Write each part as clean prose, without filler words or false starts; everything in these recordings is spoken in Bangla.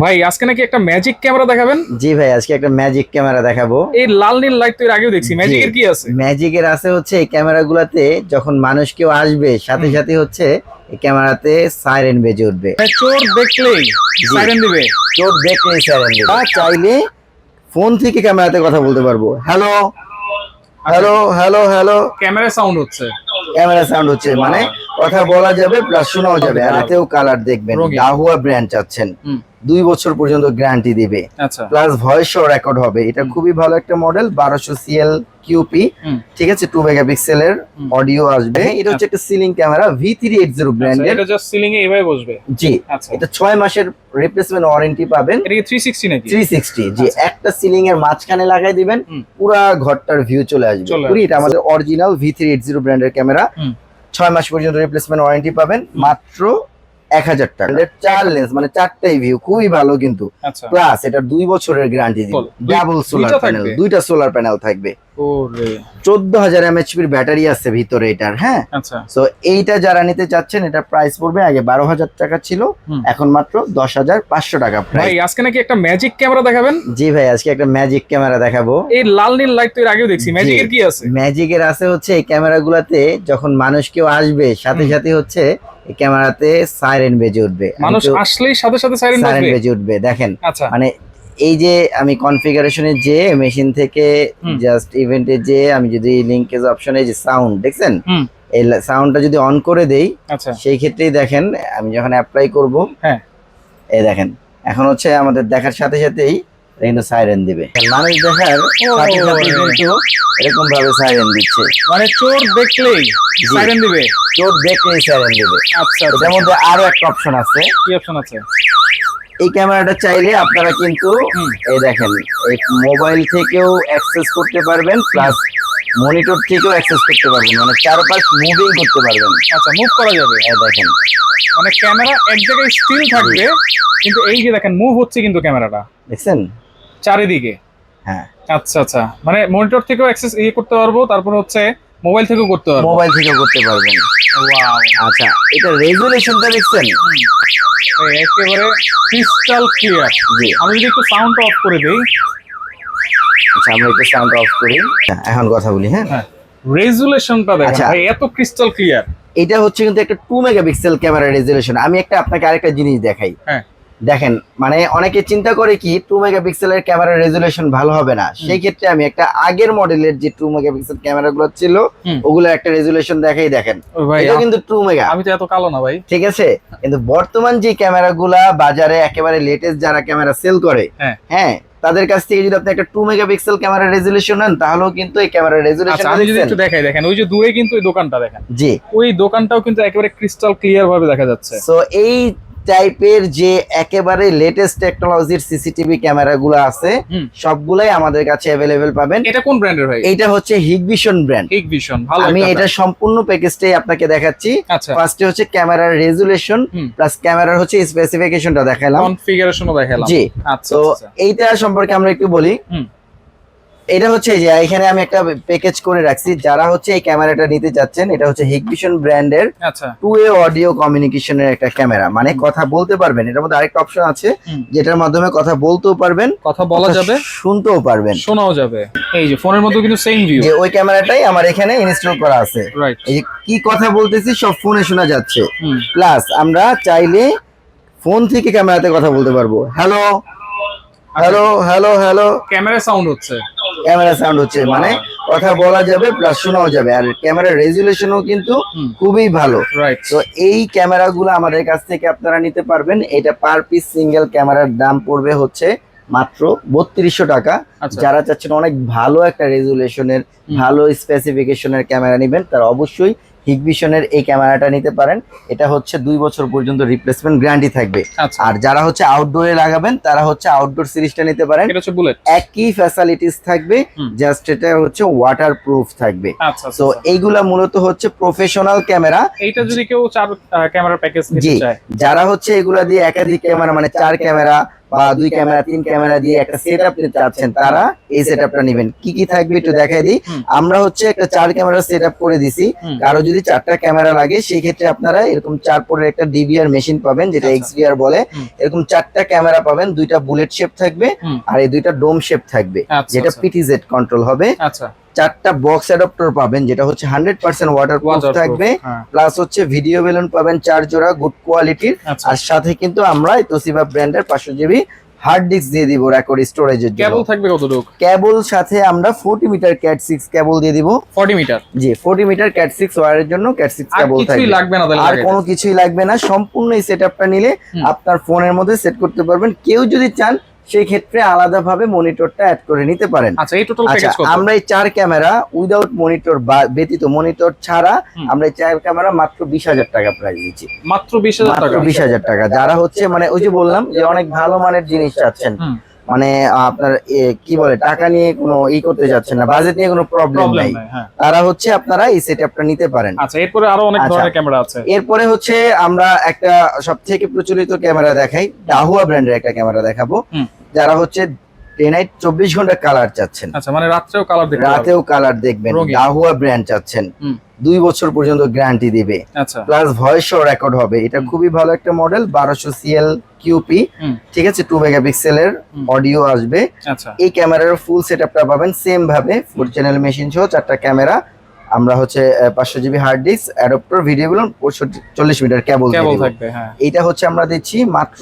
ভাই আজকে নাকি একটা ম্যাজিক ক্যামেরা দেখাবেন? জি ভাই, আজকে একটা ম্যাজিক ক্যামেরা দেখাবো। এই লাল নীল লাইট তো এর আগেও দেখছি, জি, ম্যাজিকের কি আছে? ম্যাজিকের আছে হচ্ছে এই ক্যামেরাগুলোতে যখন মানুষ কেউ আসবে সাথে হুম। সাথে হচ্ছে এই ক্যামেরাতে সাইরেন বেজে উঠবে। মানে চোর দেখলেই সাইরেন দিবে? চোর দেখলেই সাইরেন দিবে। চাইলে ফোন থেকে ক্যামেরাতে কথা বলতে পারবো, hello hello hello hello. Camera sound হচ্ছে। ক্যামেরা সাউন্ড হচ্ছে মানে কথা বলা যাবে প্লাস শোনাও যাবে। আর এতেও কালার দেখবেন, রঙিন। গাহুয়া ব্র্যান্ড চাচ্ছেন, হুম। 2 বছর পর্যন্ত গ্যারান্টি দিবে, আচ্ছা। প্লাস ভয়েসও রেকর্ড হবে। এটা খুবই ভালো একটা মডেল, 1200 সিএল কিউপি। হুম। ঠিক আছে, 2 মেগাপিক্সেলের হুম। অডিও আসবে। এটা হচ্ছে একটা সিলিং ক্যামেরা, V380 আচ্ছা, ব্র্যান্ডের। এটা জাস্ট সিলিং এ এভাবে বসবে? জি, আচ্ছা। এটা 6 মাসের রিপ্লেসমেন্ট ওয়ারেন্টি পাবেন। এটা কি 360 নাকি? 360, জি। আচ্ছা। একটা সিলিং এর মাঝখানে লাগাই দিবেন, হুম। পুরা ঘরটার ভিউ চলে আসবে। চলে পুরি আসবে। এটা আমাদের অরিজিনাল V380 ব্র্যান্ডের ক্যামেরা। হুম। 6 মাস পর্যন্ত রিপ্লেসমেন্ট ওয়ারেন্টি পাবেন মাত্র 1000 টাকা। 4 লেন্স মানে 4টাই ভিউ, খুবই ভালো কিন্তু। আচ্ছা। প্লাস এটা 2 বছরের গ্যারান্টি দিবে। ডাবল সোলার দুইটা প্যানেল, থাকবে? 2টা সোলার প্যানেল থাকবে। ওরে। 14000 এমএইচপির ব্যাটারি আছে ভিতরে এটার, হ্যাঁ। আচ্ছা। সো এইটা যারা নিতে চাচ্ছেন, এটা প্রাইস পড়বে আগে 12000 টাকা ছিল, হুম। এখন মাত্র 10500 টাকা ভাই প্রাইস। আজকে নাকি একটা ম্যাজিক ক্যামেরা দেখাবেন? জি ভাই, আজকে একটা ম্যাজিক ক্যামেরা দেখাবো। এই লাল নীল লাইট তো এর আগেও দেখছি, ম্যাজিকের কি আছে? ম্যাজিকের আছে হচ্ছে এই ক্যামেরাগুলোতে যখন মানুষ কেউ আসবে সাথে হুম। সাথে হচ্ছে এই ক্যামেরাতে সাইরেন বেজে উঠবে। মানুষ আসলেই সাথে সাথে সাইরেন সাইরেন বাজবে? বেজে উঠবে, দেখেন। আচ্ছা। মানে এই যে আমি কনফিগারেশনে যে মেশিন থেকে হুম। জাস্ট ইভেন্টে যে আমি যদি লিংকেজ অপশনে যে সাউন্ড দেখছেন, হুম। এই সাউন্ডটা যদি অন করে দেই, আচ্ছা। সেই ক্ষেত্রেই দেখেন আমি যখন অ্যাপ্লাই করব, হ্যাঁ। এই দেখেন এখন হচ্ছে আমাদের দেখার সাথে সাথেই কিন্তু সাইরেন দিবে। মানুষ দেখার সাথে সাথে কিন্তু এরকম ভাবে সাইরেন দিচ্ছে। মানে চোর দেখলেই সাইরেন দিবে? চোর দেখলেই সাইরেন দিবে। আচ্ছা। এটার মধ্যে আরো একটা অপশন আছে। কি অপশন আছে? এই ক্যামেরাটা চাইলে আপনারা কিন্তু হুম। এই দেখেন এই মোবাইল থেকেও অ্যাক্সেস করতে পারবেন, প্লাস মনিটর থেকেও অ্যাক্সেস করতে পারবেন, মানে চারপাশ মুভিং করতে পারবেন। আচ্ছা, মুভ করা যাবে? এই দেখেন, মানে ক্যামেরা এক জায়গায় স্টিল থাকবে, কিন্তু এই যে দেখেন মুভ হচ্ছে কিন্তু ক্যামেরাটা দেখছেন? চারিদিকে। হ্যাঁ, আচ্ছা আচ্ছা, মানে মনিটর থেকেও অ্যাক্সেস করতে পারবো, তারপর হচ্ছে মোবাইল থেকেও করতে পারবো। মোবাইল থেকেও করতে পারবেন। ওয়াও। আচ্ছা, এটা রেজুলেশনটা দেখছেন? একেবারে ক্রিস্টাল ক্লিয়ার। জি। আমি যদি একটু সাউন্ড অফ করে দেই। আচ্ছা, আমরা একটু সাউন্ড অফ করি। এখন কথা বলি, হ্যাঁ। হ্যাঁ, রেজুলেশনটা দেখেন আচ্ছা। ভাই, এত ক্রিস্টাল ক্লিয়ার। এটা হচ্ছে কিন্তু একটা 2 মেগাপিক্সেল ক্যামেরা রেজুলেশন। আমি একটা আপনাকে আরেকটা জিনিস দেখাই। হ্যাঁ। দেখেন, মানে অনেকে চিন্তা করে কি 2 মেগাপিক্সেলের ক্যামেরা রেজুলেশন ভালো হবে না, সেই ক্ষেত্রে আমি একটা আগের মডেলের যে 2 মেগাপিক্সেল ক্যামেরাগুলো ছিল ওগুলো একটা রেজুলেশন দেখাই, দেখেন। ভাই এটা কিন্তু 2 মেগা। আমি তো এত কালো না ভাই। ঠিক আছে, কিন্তু বর্তমান যে ক্যামেরাগুলা বাজারে একেবারে লেটেস্ট যারা ক্যামেরা সেল করে, হ্যাঁ। হ্যাঁ, তাদের কাছ থেকে যদি আপনি একটা 2 মেগাপিক্সেল ক্যামেরা রেজুলেশন নেন, তাহলেও কিন্তু এই ক্যামেরা আচ্ছা, রেজুলেশন আমি যদি একটু দেখাই, দেখেন ওই যে দূরে কিন্তু ওই দোকানটা দেখেন, জি। ওই দোকানটাও কিন্তু একেবারে ক্রিস্টাল ক্লিয়ার ভাবে দেখা যাচ্ছে। সো এই টাইপের যে একেবারে লেটেস্ট টেকনোলজির সিসিটিভি ক্যামেরাগুলো আছে, সবগুলাই আমাদের কাছে অ্যাভেলেবেল পাবেন। এটা কোন ব্র্যান্ডের ভাই? এটা হচ্ছে হিগভিশন ব্র্যান্ড। হিগভিশন, ভালো। আমি এটা সম্পূর্ণ প্যাকেজটাই আপনাকে দেখাচ্ছি। আচ্ছা। ফার্স্টে হচ্ছে ক্যামেরার রেজুলেশন প্লাস ক্যামেরার হচ্ছে স্পেসিফিকেশনটা দেখালাম, কনফিগারেশনও দেখালাম। জি। আচ্ছা তো আচ্ছা। এইটা সম্পর্কে আমরা একটু বলি। এটা হচ্ছে যে এখানে আমি একটা প্যাকেজ করে রাখছি, যারা হচ্ছে এই ক্যামেরাটা নিতে চাচ্ছেন। এটা হচ্ছে হিগভিশন ব্র্যান্ডের আচ্ছা। 2 অডিও কমিউনিকেশনের একটা ক্যামেরা, মানে কথা বলতে পারবেন। এটার মধ্যে আরেকটা অপশন আছে যেটার মাধ্যমে কথা বলতেও পারবেন, কথা বলা যাবে, শুনতেও পারবেন, শোনাও যাবে। এই যে ফোনের মধ্যে কিন্তু সেম ভিউ। যে ওই ক্যামেরাটাই আমার এখানে ইনস্টল করা আছে। রাইট। এই যে কি কথা বলতেছি সব ফোনে শোনা যাচ্ছে, প্লাস আমরা চাইলে ফোন থেকে ক্যামেরাতে কথা বলতে পারবো, hello hello hello hello. Camera sound হচ্ছে, ক্যামেরা সাউন্ড হচ্ছে, মানে কথা বলা যাবে প্লাস শোনাও যাবে। আর ক্যামেরার রেজুলেশনও কিন্তু খুবই ভালো। রাইট। তো এই ক্যামেরাগুলো আমাদের কাছ থেকে আপনারা নিতে পারবেন। এটা পার পিস সিঙ্গেল ক্যামেরার দাম পড়বে হচ্ছে মাত্র 3200 টাকা। যারা চাচ্ছেন অনেক ভালো একটা রেজুলেশনের, ভালো স্পেসিফিকেশনের ক্যামেরা নেবেন, তারা অবশ্যই হিগভিশনের এই ক্যামেরাটা নিতে পারেন। এটা হচ্ছে 2 বছর পর্যন্ত রিপ্লেসমেন্ট গ্যারান্টি থাকবে। আর যারা হচ্ছে আউটডোরে লাগাবেন, তারা হচ্ছে আউটডোর সিরিজটা নিতে পারেন। এটা হচ্ছে বুলেট, একই ফ্যাসিলিটিস থাকবে, জাস্ট এটা হচ্ছে ওয়াটার প্রুফ থাকবে। আচ্ছা। তো এইগুলা মূলত হচ্ছে প্রফেশনাল ক্যামেরা। এইটা যদি কেউ 4 ক্যামেরার প্যাকেজ নিতে চায়, যারা হচ্ছে এগুলা দিয়ে একাধিক ক্যামেরা মানে 4 ক্যামেরা বা 2 ক্যামেরা 3 ক্যামেরা দিয়ে একটা সেটআপ নিতে চাচ্ছেন তারা এই সেটআপটা নেবেন। কি কি থাকবে একটু দেখাই দিই। আমরা হচ্ছে একটা 4 ক্যামেরা সেটআপ করে দিছি। কারো যদি 4টা ক্যামেরা লাগে সেই ক্ষেত্রে আপনারা এরকম 4 পোর্টের একটা ডিভিআর মেশিন পাবেন, যেটা এক্সডিআর বলে। এরকম 4টা ক্যামেরা পাবেন, 2টা বুলেট শেপ থাকবে আর এই 2টা ডোম শেপ থাকবে, যেটা পিটিজেড কন্ট্রোল হবে। আচ্ছা, 4টা বক্স অ্যাডাপ্টার পাবেন, যেটা হচ্ছে 100% ওয়াটারপ্রুফ থাকবে। প্লাস হচ্ছে ভিডিও বেলুন পাবেন 4 জোড়া গুড কোয়ালিটির। আর সাথে কিন্তু আমরা এই তোশিবা ব্র্যান্ডের 500 জিবি হার্ড ডিস্ক দিয়ে দিব রেকর্ড স্টোরেজের জন্য। কেবল থাকবে কতটুকু? কেবল সাথে আমরা 40 মিটার ক্যাট 6 কেবল দিয়ে দিব। 40 মিটার? জি, 40 মিটার ক্যাট 6 ওয়্যারের জন্য ক্যাট 6 কেবল থাকবে। আর কিছুই লাগবে না, আর কোনো কিছুই লাগবে না। সম্পূর্ণ এই সেটআপটা নিলে আপনার ফোনের মধ্যে সেট করতে পারবেন। কেউ যদি চান সেই ক্ষেত্রে আলাদাভাবে মনিটরটা অ্যাড করে নিতে পারেন। আচ্ছা, এই টোটাল প্যাকেজ কত? আমরা এই 4 ক্যামেরা উইদাউট মনিটর ব্যতীত, মনিটর ছাড়া আমরা এই 4 ক্যামেরা মাত্র 20,000 টাকা প্রাইস দিচ্ছি। মাত্র 20,000 টাকা? 20,000 টাকা। যারা হচ্ছে মানে ওই যে বললাম যে অনেক ভালো মানের জিনিস চাচ্ছেন, মানে আপনার কি বলে টাকা নিয়ে কোনো করতে যাচ্ছেন না, বাজেট নিয়ে কোনো প্রবলেম নাই, তারা হচ্ছে আপনারা এই সেটআপটা নিতে পারেন। আচ্ছা, এরপরে আরো অনেক ধরনের ক্যামেরা আছে। এরপরে হচ্ছে আমরা একটা সবথেকে প্রচলিত ক্যামেরা দেখাই, ডাহুয়া ব্র্যান্ডের একটা ক্যামেরা দেখাবো। যারা হচ্ছে ডে নাইট 24 ঘন্টা কালার চাচ্ছেন, আচ্ছা মানে রাতেও কালার দেখবেন, রাতেও কালার দেখবেন, ডাহুয়া ব্র্যান্ড চাচ্ছেন, 2 বছর পর্যন্ত গ্যারান্টি দিবে, প্লাস ভয়েসও রেকর্ড হবে। এটা খুবই ভালো একটা মডেল, 1200 CL QP, ঠিক আছে, 2 মেগাপিক্সেলের অডিও আসবে। এই ক্যামেরার ফুল সেটআপটা পাবেন সেম ভাবে, 4 চ্যানেল মেশিন সহ 4টা ক্যামেরা। আমরা হচ্ছে 500 GB hard disk, adapter, video balun, 40 meter cable থাকবে। এইটা হচ্ছে আমরা দিচ্ছি মাত্র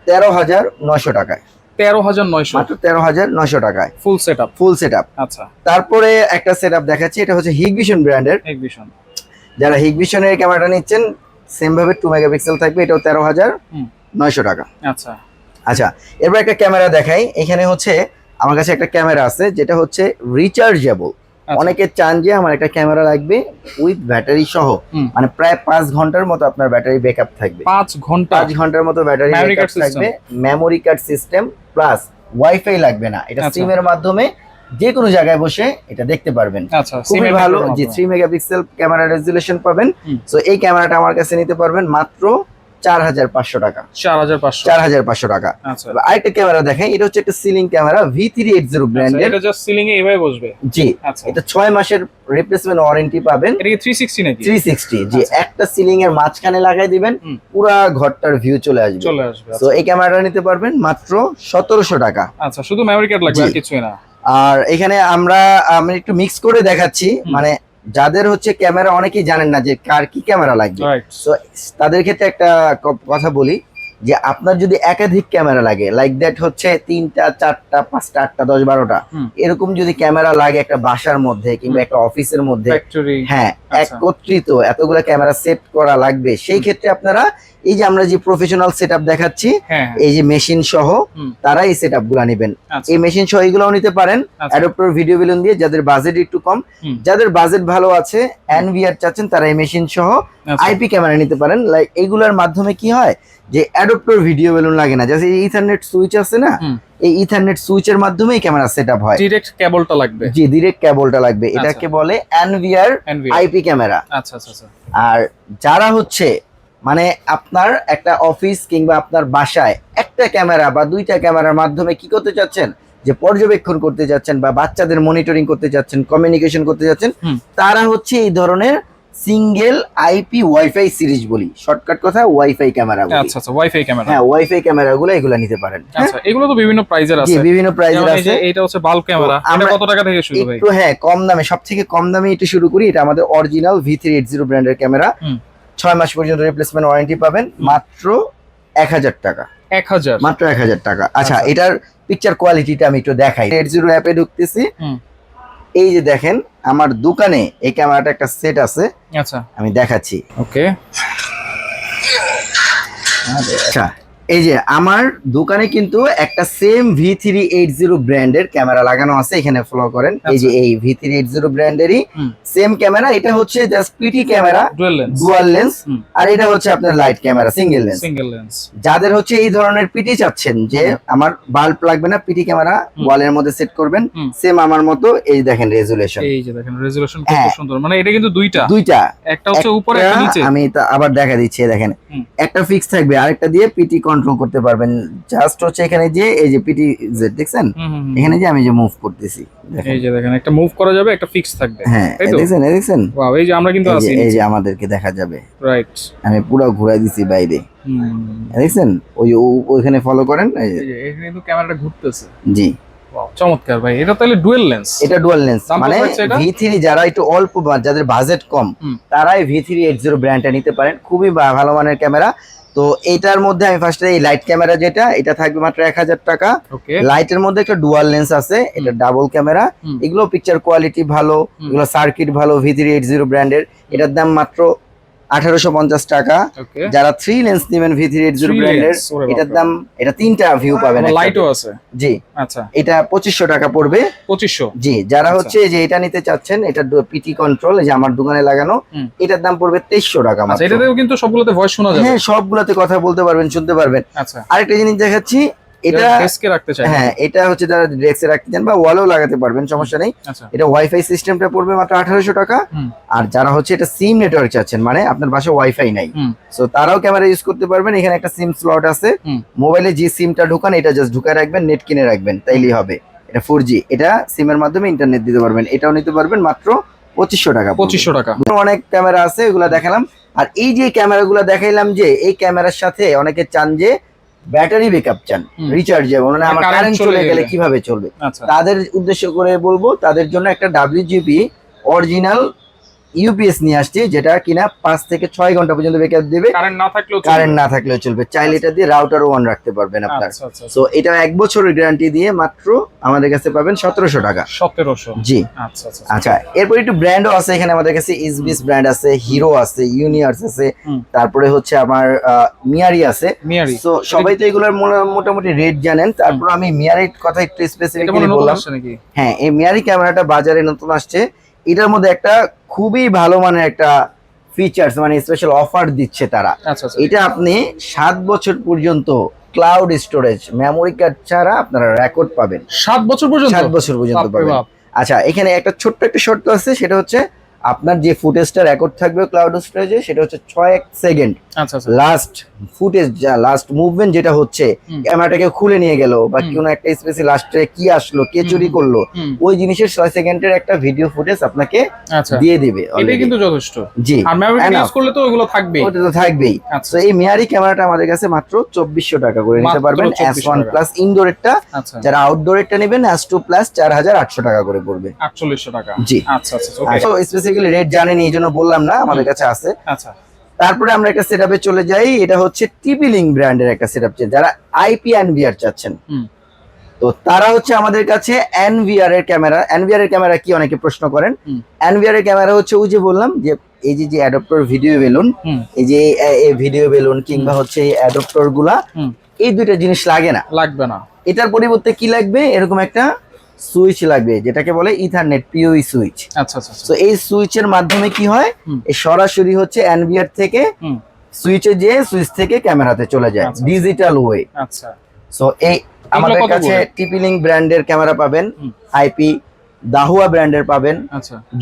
13,900 টাকায়। 13,900? মাত্র 13,900 টাকায় ফুল সেটআপ? Full setup. আচ্ছা, তারপরে একটা সেটআপ দেখাচ্ছি, এটা হচ্ছে হিগভিশন ব্র্যান্ডের। হিগভিশন, যারা হিগভিশনের ক্যামেরাটা নিচ্ছেন সেম ভাবে 2 মেগাপিক্সেল থাকবে, এটাও 13,900 টাকা। আচ্ছা আচ্ছা, এরপর একটা ক্যামেরা দেখাই। এখানে হচ্ছে আমার কাছে একটা ক্যামেরা আছে যেটা হচ্ছে রিচার্জেবল। অনেকে চান যে আমার একটা ক্যামেরা লাগবে উইথ ব্যাটারি সহ, মানে প্রায় 5 ঘন্টার মতো আপনার ব্যাটারি ব্যাকআপ থাকবে। 5 ঘন্টার মতো ব্যাটারি ব্যাকআপ থাকবে, memory card system, plus wifi লাগবে না। এটা সিমের মাধ্যমে যে কোনো জায়গায় বসে এটা দেখতে পারবেন। খুবই ভালো, জি 3 মেগাপিক্সেল ক্যামেরা রেজুলেশন পাবেন। সো এই ক্যামেরাটা আমার কাছে নিতে পারবেন মাত্র 4,500 টাকা। 4,500 টাকা। আরেকটা ক্যামেরা দেখেন, এটা হচ্ছে একটা সিলিং ক্যামেরা, V380 ব্র্যান্ডের। এটা জাস্ট সিলিং এ এভাবে বসবে? জি। এটা 6 মাসের রিপ্লেসমেন্ট ওয়ারেন্টি পাবেন। এটা কি 360 নাকি? 360, জি। একটা সিলিং এর মাঝখানে লাগাই দিবেন, পুরো ঘরটার ভিউ চলে আসবে। তো এই ক্যামেরাটা নিতে পারবেন মাত্র 1,700 টাকা। আচ্ছা, শুধু মেমরি কার্ড লাগবে, আর কিছুই না। আর এখানে আমি একটু মিক্স করে দেখাচ্ছি, মানে যাদের হচ্ছে ক্যামেরা অনেকেই জানেন না যে কার কি ক্যামেরা লাগবে, তো তাদের ক্ষেত্রে একটা কথা বলি যে আপনার যদি একাধিক ক্যামেরা লাগে, লাইক দ্যাট হচ্ছে 3টা 4টা 5টা 8টা 10 12টা এরকম যদি ক্যামেরা লাগে একটা বাসার মধ্যে কিংবা একটা অফিসের মধ্যে, হ্যাঁ একত্রিত এতগুলো ক্যামেরা সেট করা লাগবে, সেই ক্ষেত্রে আপনারা এই যে আমরা যে প্রফেশনাল সেটআপ দেখাচ্ছি, এই যে মেশিন সহ, তারা এই সেটআপ গুলা নেবেন। এই মেশিন সহ এগুলোও নিতে পারেন, অ্যাডাপ্টার, ভিডিও বেলুন দিয়ে। যাদের বাজেট একটু কম, যাদের বাজেট ভালো আছে, এনভিআর চাচ্ছেন, তারা এই মেশিন সহ আইপি ক্যামেরা নিতে পারেন। লাইক এগুলোর মাধ্যমে কি হয় যে অ্যাডাপ্টার, ভিডিও বেলুন লাগে না, জাস্ট ইথারনেট সুইচ আছে না, এই ইথারনেট সুইচের মাধ্যমেই ক্যামেরা সেটআপ হয়। ডাইরেক্ট কেবলটা লাগবে? জি, ডাইরেক্ট কেবলটা লাগবে। এটাকে বলে এনভিআর আইপি ক্যামেরা। আচ্ছা আচ্ছা আচ্ছা। আর যারা হচ্ছে মানে আপনার একটা অফিস কিংবা আপনার বাসায় একটা ক্যামেরা বা 2টা ক্যামেরার মাধ্যমে কি করতে চাচ্ছেন, যে পর্যবেক্ষণ করতে যাচ্ছেন বা বাচ্চাদের মনিটরিং করতে যাচ্ছেন, কমিউনিকেশন করতে যাচ্ছেন, তারা হচ্ছে এই ধরনের সিঙ্গেল আইপি ওয়াইফাই সিরিজ বলি, শর্টকাট কথা ওয়াইফাই ক্যামেরা বলি। আচ্ছা আচ্ছা, ওয়াইফাই ক্যামেরা। হ্যাঁ, ওয়াইফাই ক্যামেরাগুলো এগুলা নিতে পারেন। আচ্ছা, এগুলো তো বিভিন্ন প্রাইজের আছে? জি, বিভিন্ন প্রাইজের আছে। এটা হচ্ছে বাল্ব ক্যামেরা, এটা কত টাকা থেকে শুরু ভাই? একটু হ্যাঁ কম দামে, সবথেকে কম দামে এটা শুরু করি। এটা আমাদের অরিজিনাল V380 ব্র্যান্ডের ক্যামেরা, 6 মাস পর্যন্ত রিপ্লেসমেন্ট ওয়ারেন্টি পাবেন, মাত্র 1,000 টাকা। 1,000? মাত্র 1,000 টাকা। আচ্ছা, এটার পিকচার কোয়ালিটিটা আমি একটু দেখাই। 80 অ্যাপে ঢুকতেছি, এই যে দেখেন আমার দোকানে এই ক্যামেরাটা একটা সেট আছে। আচ্ছা, আমি দেখাচ্ছি। ওকে। আচ্ছা, এই যে আমার দোকানে কিন্তু একটা সেম V380 ব্র্যান্ডের ক্যামেরা লাগানো আছে, এখানে ফলো করেন। এই যে এই V380 ব্র্যান্ডেরই সেম ক্যামেরা। এটা হচ্ছে just PT camera, dual lens, আর এটা হচ্ছে আপনার লাইট ক্যামেরা, সিঙ্গেল লেন্স। যাদের হচ্ছে এই ধরনের পিটি চাচ্ছেন যে আমার বাল্ব লাগবে না, পিটি ক্যামেরা ওয়ালের মধ্যে সেট করবেন, সেম আমার মতো। এই দেখেন রেজুলেশন, এই যে দেখেন রেজুলেশন কত সুন্দর। মানে এটা কিন্তু দুইটা, একটা হচ্ছে উপরে একটা নিচে। আমি আবার দেখা দিচ্ছি, দেখেন একটা ফিক্স থাকবে, আরেকটা দিয়ে পিটি কন্ট্রোল কন্ট্রোল করতে পারবেন। জাস্ট হচ্ছে এখানে যে এই যে পিটি জেড দেখছেন, এখানে যে আমি যে মুভ করতেছি, এই যে দেখেন একটা মুভ করা যাবে, একটা ফিক্স থাকবে। হ্যাঁ দেখছেন ওয়াও, এই যে আমরা কিন্তু আছি, এই যে আমাদেরকে দেখা যাবে, রাইট। আমি পুরো ঘুরাই দিছি বাইরে, দেখছেন ওইখানে ফলো করেন, এই যে এখানে কিন্তু ক্যামেরাটা ঘুরতেছে। জি ওয়াও, চমৎকার ভাই। এটা তাহলে ডুয়াল লেন্স? এটা ডুয়াল লেন্স, মানে V3 যারা একটু অল্প যাদের বাজেট কম তারাই V380 ব্র্যান্ডটা নিতে পারেন, খুবই ভালো মানের ক্যামেরা। তো এটার মধ্যে আমি ফার্স্টে এই লাইট ক্যামেরা যেটা, এটা থাকবে মাত্র 1000 টাকা। লাইটের মধ্যে একটা ডুয়াল লেন্স আছে, এটা ডাবল ক্যামেরা, এগুলো পিকচার কোয়ালিটি ভালো, এগুলো সার্কিট ভালো, V380 ব্র্যান্ডের। এটার দাম মাত্র 1850 টাকা। যারা 3 লেন্স নেবেন V380 ব্র্যান্ডের, এটার দাম, এটা 3টা ভিউ পাবেন, লাইটও আছে। জি আচ্ছা, এটা 2500 টাকা পড়বে। 2500? জি। যারা হচ্ছে যে এটা নিতে চাচ্ছেন, এটা পিটি কন্ট্রোল, এই যে আমার দোকানে লাগানো, এটার দাম পড়বে 2300 টাকা মাত্র। এটাতেও কিন্তু সবগুলোতে ভয়েস শোনা যাবে? হ্যাঁ, সবগুলোতে কথা বলতে পারবেন, শুনতে পারবেন। আচ্ছা, আরেকটা জিনিস দেখাচ্ছি, এটা ডেস্কে রাখতে চাই। হ্যাঁ, এটা হচ্ছে যারা ডেস্কে রাখতে চান বা ওয়ালেও লাগাতে পারবেন, সমস্যা নেই। এটা ওয়াইফাই সিস্টেমটা পড়বে মাত্র 1800 টাকা। আর যারা হচ্ছে এটা সিম নেটওয়ার্ক চাচ্ছেন, মানে আপনার বাসায় ওয়াইফাই নাই, সো তারাও ক্যামেরা ইউজ করতে পারবেন। এখানে একটা সিম স্লট আছে, মোবাইলে যে সিমটা ঢুকান এটা জাস্ট ঢুকায় রাখবেন, নেট কিনে রাখবেন, তাইলেই হবে। এটা 4G, এটা সিমের মাধ্যমে ইন্টারনেট দিতে পারবেন। এটাও নিতে পারবেন মাত্র 2500 টাকা। 2500 টাকা। অনেক ক্যামেরা আছে, এগুলা দেখালাম। আর এই যে ক্যামেরাগুলো দেখাইলাম, যে এই ক্যামেরার সাথে অনেকে চান যে ব্যাটারি ব্যাকআপ চান, রিচার্জেবল, মানে আমার কারেন্ট চলে গেলে কিভাবে চলবে, তাদের উদ্দেশ্য করে বলবো, তাদের জন্য একটা WGP অরিজিনাল ইউপিএস নিয়ে আসছে, যেটা কিনা 5 থেকে 6 ঘন্টা পর্যন্ত ব্যাকআপ দেবে, কারেন্ট না থাকলেও চলবে। চাইলে এটা দিয়ে রাউটারও অন রাখতে পারবেন আপনার। সো এটা 1 বছরের গ্যারান্টি দিয়ে মাত্র আমাদের কাছে পাবেন 1700 টাকা। 1700? জি। আচ্ছা, এরপর একটু ব্র্যান্ডও আছে এখানে আমাদের কাছে, ইসবিস ব্র্যান্ড আছে, হিরো আছে, ইউনিভার্স আছে, তারপরে হচ্ছে আমার মিয়ারি আছে। সো সবাই তো এগুলোর মোটামুটি রেট জানেন, তারপর আমি মিয়ারির কথা একটু স্পেসিফিকলি বললাম। হ্যাঁ, এই মিয়ারি ক্যামেরাটা বাজারে নতুন আসছে। এটার মধ্যে একটা খুবই ভালো মানের একটা ফিচার্স, মানে স্পেশাল অফার দিচ্ছে তারা। এটা আপনি 7 বছর পর্যন্ত ক্লাউড স্টোরেজ, মেমোরি কার্ড ছাড়া আপনারা রেকর্ড পাবেন। 7 বছর পর্যন্ত? 7 বছর পর্যন্ত পাবেন। আচ্ছা, এখানে একটা ছোট্ট একটা শর্ত আছে, সেটা হচ্ছে আপনার যে ফুটেজটা রেকর্ড থাকবে ক্লাউড স্টোরেজে, সেটা হচ্ছে 6 সেকেন্ড। লাস্ট ফুটেজ, যা লাস্ট মুভমেন্ট যেটা হচ্ছে, ক্যামেরাটাকে খুলে নিয়ে গেল বা কোনো একটা স্পেসি লাস্টে কি আসলো, কে চুরি করলো, ওই জিনিসের 6 সেকেন্ডের একটা ভিডিও ফুটেজ আপনাকে দিয়ে দিবে। এটাই কিন্তু যথেষ্ট। জি, আর মেমোরি ইউজ করলে তো ওগুলো থাকবেই। ওটা তো থাকবেই। তো এই মিয়ারি ক্যামেরাটা আমাদের কাছে মাত্র 2400 টাকা করে নিতে পারবেন। S1 প্লাস ইনডোরেরটা, যারা আউটডোরেরটা নেবেন S2 প্লাস 4800 টাকা করে পড়বে। 4800 টাকা। জি। আচ্ছা আচ্ছা, ওকে। তো স্পেসিফিক্যালি রেট জানেনই, এইজন্য বললাম না, আমাদের কাছে আছে। আচ্ছা, তারপরে আমরা একটা সেটআপে চলে যাই। এটা হচ্ছে টিপি লিংক ব্র্যান্ডের একটা সেটআপ, যারা আইপি এনভিআর চাচ্ছেন, তো তারা হচ্ছে আমাদের কাছে এনভিআর এর ক্যামেরা। এনভিআর এর ক্যামেরা কি অনেকে প্রশ্ন করেন। এনভিআর এর ক্যামেরা হচ্ছে ওই যে বললাম যে এই যে অ্যাডাপ্টর ভিডিও বেলুন, এই যে এই ভিডিও বেলুন কিংবা হচ্ছে এই অ্যাডাপ্টর গুলা, এই দুইটা জিনিস লাগবে না। এটার পরিবর্তে কি লাগবে, এরকম একটা সুইচ লাগবে, যেটাকে বলে ইথারনেট পিওই সুইচ। আচ্ছা আচ্ছা। তো এই সুইচের মাধ্যমে কি হয়, এই সরাসরি হচ্ছে এনভিআর থেকে সুইচে যে সুইচ থেকে ক্যামেরাতে চলে যায় ডিজিটাল ওয়ে। আচ্ছা। সো এই আমাদের কাছে টিপি লিংক ব্র্যান্ডের ক্যামেরা পাবেন, আইপি দাহুয়া ব্র্যান্ডের পাবেন,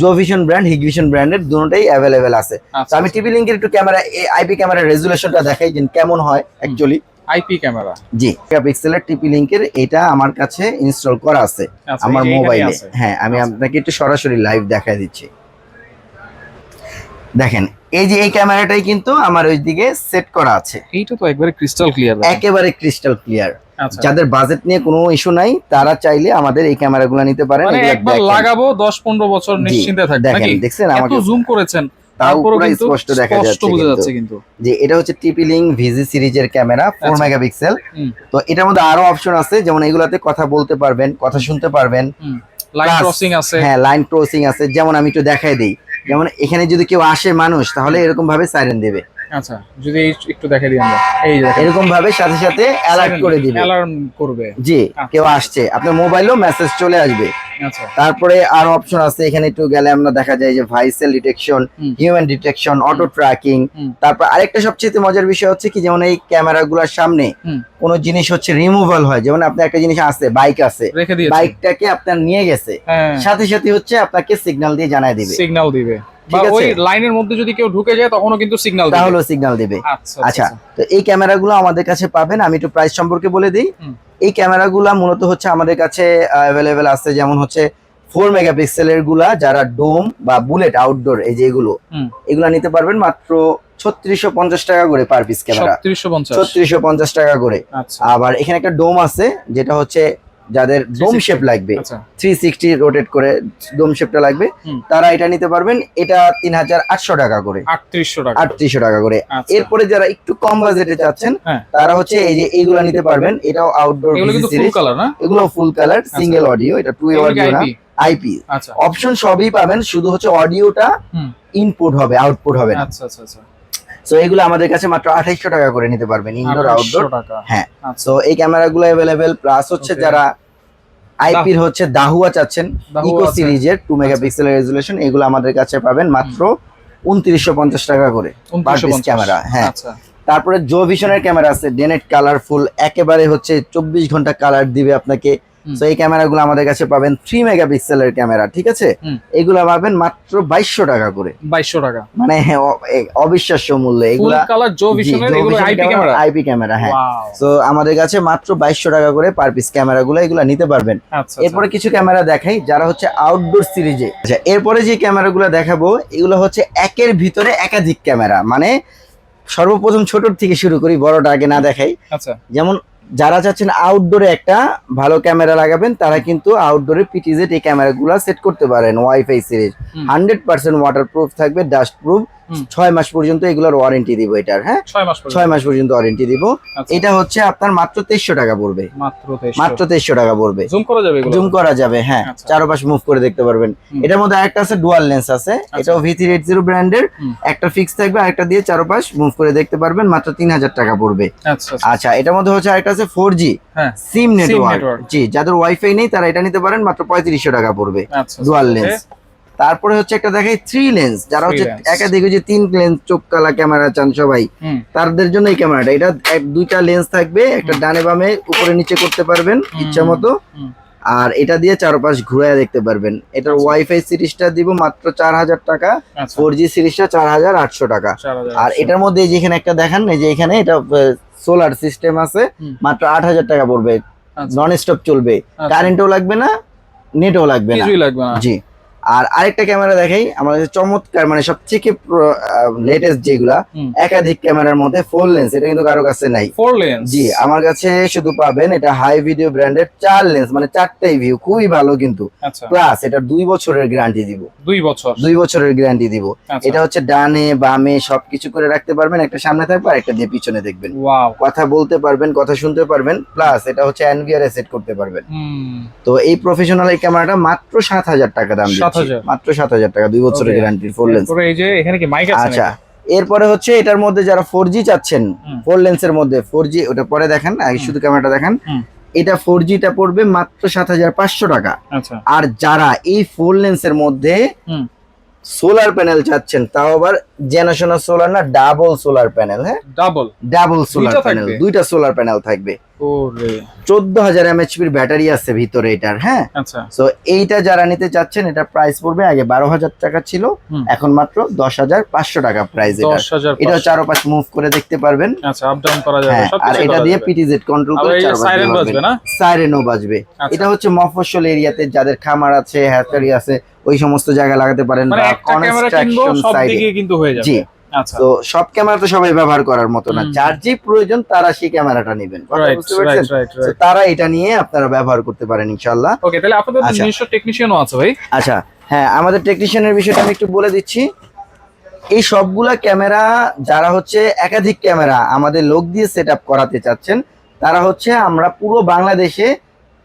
জোভিশন ব্র্যান্ড, হিগভিশন ব্র্যান্ডের দুটোটাই অ্যাভেলেবেল আছে। তো আমি টিপি লিংকের একটু ক্যামেরা, আইপি ক্যামেরার রেজুলেশনটা দেখাই যে কেমন হয় অ্যাকচুয়ালি। আইপি ক্যামেরা, জি, মেগাপিক্সেলের টিপি লিংকের, এটা আমার কাছে ইনস্টল করা আছে আমার মোবাইলে। হ্যাঁ, আমি আপনাকে একটু সরাসরি লাইভ দেখাই দিচ্ছি। দেখেন, এই যে এই ক্যামেরাটাই কিন্তু আমার ওইদিকে সেট করা আছে। এইটা তো একবারে ক্রিস্টাল ক্লিয়ার, একেবারে ক্রিস্টাল ক্লিয়ার। যাদের বাজেট নিয়ে কোনো ইস্যু নাই, তারা চাইলে আমাদের এই ক্যামেরাগুলো নিতে পারেন। একবার লাগাবো 10-15 বছর নিশ্চিন্তে থাকবেন। দেখেন, দেখছেন আমাকে জুম করেছেন, তারপরে কিন্তু স্পষ্ট দেখা যাচ্ছে কিন্তু যে এটা হচ্ছে টিপি লিংক ভিজি সিরিজের ক্যামেরা, 4 মেগাপিক্সেল। তো এটার মধ্যে আরো অপশন আছে, যেমন এগুলাতে কথা বলতে পারবেন, কথা শুনতে পারবেন, লাইন ক্রসিং আছে। হ্যাঁ, লাইন ক্রসিং আছে। যেমন আমি একটু দেখাই দেই, যেমন এখানে যদি কেউ আসে মানুষ, তাহলে এরকম ভাবে সাইরেন দেবে। আচ্ছা, যদি একটু দেখাই দিই আমরা, এই দেখেন এরকম ভাবে সাথে সাথে অ্যালার্ট করে দিবে, অ্যালার্ম করবে। জি, কেউ আসছে, আপনার মোবাইলেও মেসেজ চলে আসবে। আচ্ছা, তারপরে আর অপশন আছে, এখানে একটু গেলে আমরা দেখা যায় যে ভয়েসেল detection, human detection, auto tracking. তারপর আরেকটা সবচেয়ে মজার বিষয় হচ্ছে কি, যেমন এই ক্যামেরাগুলোর সামনে কোনো জিনিস হচ্ছে রিমুভাল হয়, যেমন আপনার একটা জিনিস আছে, বাইক আছে, বাইকটাকে আপনার নিয়ে গেছে, সাথে সাথে হচ্ছে আপনাকে সিগন্যাল দিয়ে জানাই দিবে, সিগন্যাল দিবে। ঠিক আছে, ওই লাইনের মধ্যে যদি কেউ ঢুকে যায় তখনও কিন্তু সিগন্যাল দিবে, তাহলেও সিগন্যাল দেবে। আচ্ছা আচ্ছা, তো এই ক্যামেরাগুলো আমাদের কাছে পাবেন। আমি একটু প্রাইস সম্পর্কে বলে দিই। এই ক্যামেরাগুলো মূলত হচ্ছে আমাদের কাছে অ্যাভেলেবেল আছে, যেমন হচ্ছে 4 মেগাপিক্সেলের গুলা, যারা ডোম বা বুলেট আউটডোর, এই যে এগুলা নিতে পারবেন মাত্র 3650 টাকা করে পার পিস ক্যামেরা, 3650 টাকা করে। আবার এখানে একটা ডোম আছে, যেটা হচ্ছে যাদের ডোম শেপ লাগবে, 360 রোটেট করে ডোম শেপটা লাগবে, তারা এটা নিতে পারবেন। এটা 3800 টাকা করে, 3800 টাকা করে। এরপরে যারা একটু কম বাজেটে চাচ্ছেন, তারা হচ্ছে এই যে এইগুলা নিতে পারবেন। এটাও আউটডোর সিরিজ, এগুলো ফুল কালার, সিঙ্গেল অডিও, এটা 2 অডিও না, আইপি অপশন সবই পাবেন, শুধু হচ্ছে অডিওটা ইনপুট হবে, আউটপুট হবে না। সো এগুলো আমাদের কাছে মাত্র 2800 টাকা করে নিতে পারবেন, ইনডোর আউটডোর। হ্যাঁ, সো এই ক্যামেরাগুলো अवेलेबल। প্লাস হচ্ছে যারা আইপির হচ্ছে দাহুয়া চাচ্ছেন, ইকো সিরিজের 2 মেগাপিক্সেলের রেজোলিউশন, এগুলো আমাদের কাছে পাবেন মাত্র 2950 টাকা করে পার পিস ক্যামেরা। হ্যাঁ, তারপরে জো ভিশনের ক্যামেরা আছে, ডেনেট কালারফুল, একেবারে হচ্ছে 24 ঘন্টা কালার দিবে আপনাকে। তো এই ক্যামেরাগুলো আমাদের কাছে পাবেন 3 মেগাপিক্সেলের ক্যামেরা, ঠিক আছে, এগুলো পাবেন মাত্র 2200 টাকা করে, 2200 টাকা, মানে অবিশ্বাস্য মূল্য। এগুলো কালার জো ভিশনের, এগুলো আইপি ক্যামেরা। হ্যাঁ, তো আমাদের কাছে মাত্র 2200 টাকা করে পার পিস ক্যামেরাগুলো, এগুলো নিতে পারবেন। এরপরে কিছু ক্যামেরা দেখাই যারা হচ্ছে আউটডোর সিরিজে। আচ্ছা, এরপরে যে ক্যামেরাগুলো দেখাবো এগুলো হচ্ছে একের ভিতরে একাধিক ক্যামেরা, মানে সর্বপ্রথম ছোটর থেকে শুরু করি, বড়টা আগে না দেখাই। আচ্ছা, যেমন যারা চাচ্ছেন আউটডোরে একটা ভালো ক্যামেরা লাগাবেন, তারা কিন্তু আউটডোরে পিটিজেড এই ক্যামেরাগুলো সেট করতে পারেন। ওয়াইফাই সিরিজ 100% ওয়াটারপ্রুফ থাকবে, ডাস্ট প্রুফ, 6 মাস পর্যন্ত এগুলোর ওয়ারেন্টি দিব এটার। হ্যাঁ, 6 মাস পর্যন্ত ওয়ারেন্টি দিব। এটা হচ্ছে আপনার মাত্র 2300 টাকা পড়বে, মাত্র 2300 টাকা পড়বে। জুম করা যাবে, হ্যাঁ, চারপাশ মুভ করে দেখতে পারবেন। এটার মধ্যে আরেকটা আছে ডুয়াল লেন্স আছে, এটাও V380 ব্র্যান্ডের, একটা ফিক্স থাকবে, আরেকটা দিয়ে চারপাশ মুভ করে দেখতে পারবেন, মাত্র 3000 টাকা পড়বে। আচ্ছা, এটার মধ্যে হচ্ছে আরেকটা আছে 4G সিম নেটওয়ার্ক, জি, যাদের ওয়াইফাই নেই তারা এটা নিতে পারেন, মাত্র 3500 টাকা পড়বে, ডুয়াল লেন্স। তারপরে হচ্ছে একটা দেখাই 3 লেন্স, যারা হচ্ছে একাধিক যে 3 লেন্স চোখ কালা ক্যামেরা চান সবাই, তাদের জন্য এই ক্যামেরাটা। এটা দুইটা লেন্স থাকবে, একটা ডানে বামে উপরে নিচে করতে পারবেন ইচ্ছা মতো, আর এটা দিয়ে চারপাশ ঘুরে দেখতে পারবেন। এটার ওয়াইফাই সিরিজটা দিব মাত্র 4000 টাকা, 4G সিরিজটা 4800 টাকা। আর এটার মধ্যে যেখানে একটা দেখান, এই যে এখানে এটা সোলার সিস্টেম আছে, মাত্র 8000 টাকা পড়বে, নন স্টপ চলবে, কারেন্টও লাগবে না, নেটও লাগবে না, জি। আর আরেকটা ক্যামেরা দেখাই, আমাদের চমৎকার, মানে সবথেকে লেটেস্ট যেগুলা একাধিক ক্যামেরার মধ্যে 4 লেন্স, এটা কিন্তু কারো কাছে নাই। 4 লেন্স, জি, আমার কাছে শুধু পাবেন। এটা হাই ভিডিও ব্র্যান্ডের 4 লেন্স, মানে 4টাই ভিউ, খুবই ভালো কিন্তু। প্লাস এটা 2 বছরের গ্যারান্টি দিব, 2 বছরের গ্যারান্টি দিব। এটা হচ্ছে ডানে বামে সবকিছু করে রাখতে পারবেন, একটা সামনে থাকবে আর একটা দিয়ে পিছনে দেখবেন, কথা বলতে পারবেন, কথা শুনতে পারবেন। প্লাস এটা হচ্ছে এনভিআর সেট করতে পারবেন। তো এই প্রফেশনাল এই ক্যামেরাটা মাত্র 7000 টাকা দাম দিচ্ছি, মাত্র 7000 টাকা, 2 বছরের গ্যারান্টি, 4 লেন্স। এই যে এখানে কি মাইক আছে? আচ্ছা, এরপরে হচ্ছে এটার মধ্যে যারা 4G চাচ্ছেন, 4 লেন্সের মধ্যে 4G, ওটা পরে দেখেন, আগে শুধু ক্যামেরাটা দেখেন। এটা 4Gটা পড়বে মাত্র 7500 টাকা। আর যারা এই 4 লেন্সের মধ্যে সোলার প্যানেল চাচ্ছেন, তাও আবার জেনারেশন সোলার না, ডাবল সোলার প্যানেল, হ্যাঁ, ডাবল সোলার প্যানেল, দুইটা সোলার প্যানেল থাকবে। 14000 mAh ব্যাটারি আছে ভিতরে এটার। হ্যাঁ, তো এইটা যারা নিতে চাচ্ছেন, এটা প্রাইস পড়বে, আগে 12000 টাকা ছিল, এখন মাত্র 10500 টাকা প্রাইস। এটা চারপাশ মুভ করে দেখতে পারবেন, আপ ডাউন করা যাবে, আর এটা দিয়ে পিটিজেড কন্ট্রোল করে সাইরেন বাজবে না, সাইরেনও বাজবে। এটা হচ্ছে মফস্বল এরিয়াতে যাদের খামার আছে, হ্যাচারি আছে, ওই সমস্ত জায়গায় লাগাতে পারেন, বা কনস্ট্রাকশন সাইডে কিন্তু হয়ে যাবে। জি, তো সব ক্যামেরা তো সবাই ব্যবহার করার মতো না, যার যে প্রয়োজন তারা সেই ক্যামেরাটা নেবেন, তারা এটা নিয়ে আপনারা ব্যবহার করতে পারেন ইনশাআল্লাহ। ওকে, তাহলে আপনাদের নিজস্ব টেকনিশিয়ানও আছে ভাই? আচ্ছা, হ্যাঁ, আমাদের টেকনিশিয়ানের বিষয়টা আমি একটু বলে দিচ্ছি। এই সবগুলা ক্যামেরা যারা হচ্ছে একাধিক ক্যামেরা আমাদের লোক দিয়ে সেটআপ করাতে চাচ্ছেন, তারা হচ্ছে আমরা পুরো বাংলাদেশে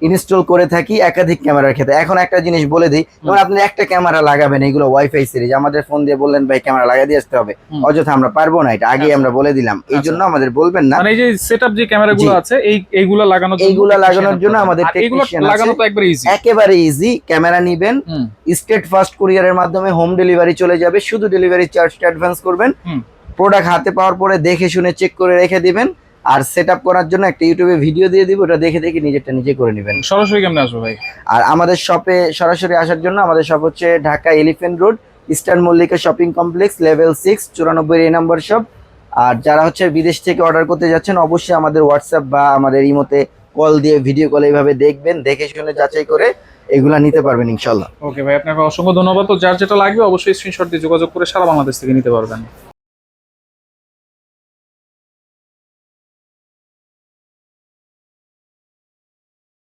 ইনস্টল করে থাকি একাধিক ক্যামেরার ক্ষেত্রে। এখন একটা জিনিস বলে দিই, যেমন আপনি একটা ক্যামেরা লাগাবেন, এগুলো ওয়াইফাই সিরিজ, আমাদের ফোন দিয়ে বললেন ভাই ক্যামেরা লাগিয়ে দিয়ে আসতে হবে, অযথা আমরা পারবো না, এটা আগেই আমরা বলে দিলাম, এই জন্য আমাদের বলবেন না। মানে এই যে সেটআপ যে ক্যামেরাগুলো আছে, এইগুলো লাগানোর জন্য আমাদের টেকনিশিয়ান আছে, লাগানো তো একবারে ইজি, একেবারে ইজি। ক্যামেরা নিবেন, স্টেট ফাস্ট কুরিয়ারের মাধ্যমে হোম ডেলিভারি চলে যাবে, শুধু ডেলিভারি চার্জটা অ্যাডভান্স করবেন, প্রোডাক্ট হাতে পাওয়ার পরে দেখে শুনে চেক করে রেখে দিবেন। আর সেটআপ করার জন্য একটা ইউটিউবে ভিডিও দিয়ে দিব, ওটা দেখে দেখে নিজেরটা নিজে করে নেবেন। সরাসরি কেমনে আসবো ভাই? আর আমাদের শপে সরাসরি আসার জন্য, আমাদের শপ হচ্ছে Dhaka elephant road, eastern Mallika shopping complex level 6 94 এই নাম্বার শপ। আর যারা হচ্ছে বিদেশ থেকে অর্ডার করতে যাচ্ছেন অবশ্যই আমাদের হোয়াটসঅ্যাপ বা আমাদের ইমোতে কল দিয়ে ভিডিও কল এইভাবে দেখবেন, দেখে শুনে যাচাই করে এগুলা নিতে পারবেন ইনশাল্লাহ। ওকে ভাই, আপনাকে অসংখ্য ধন্যবাদ। তো যার যেটা লাগবে অবশ্যই স্ক্রিনশট দিয়ে যোগাযোগ করে সারা বাংলাদেশ থেকে নিতে পারবেন।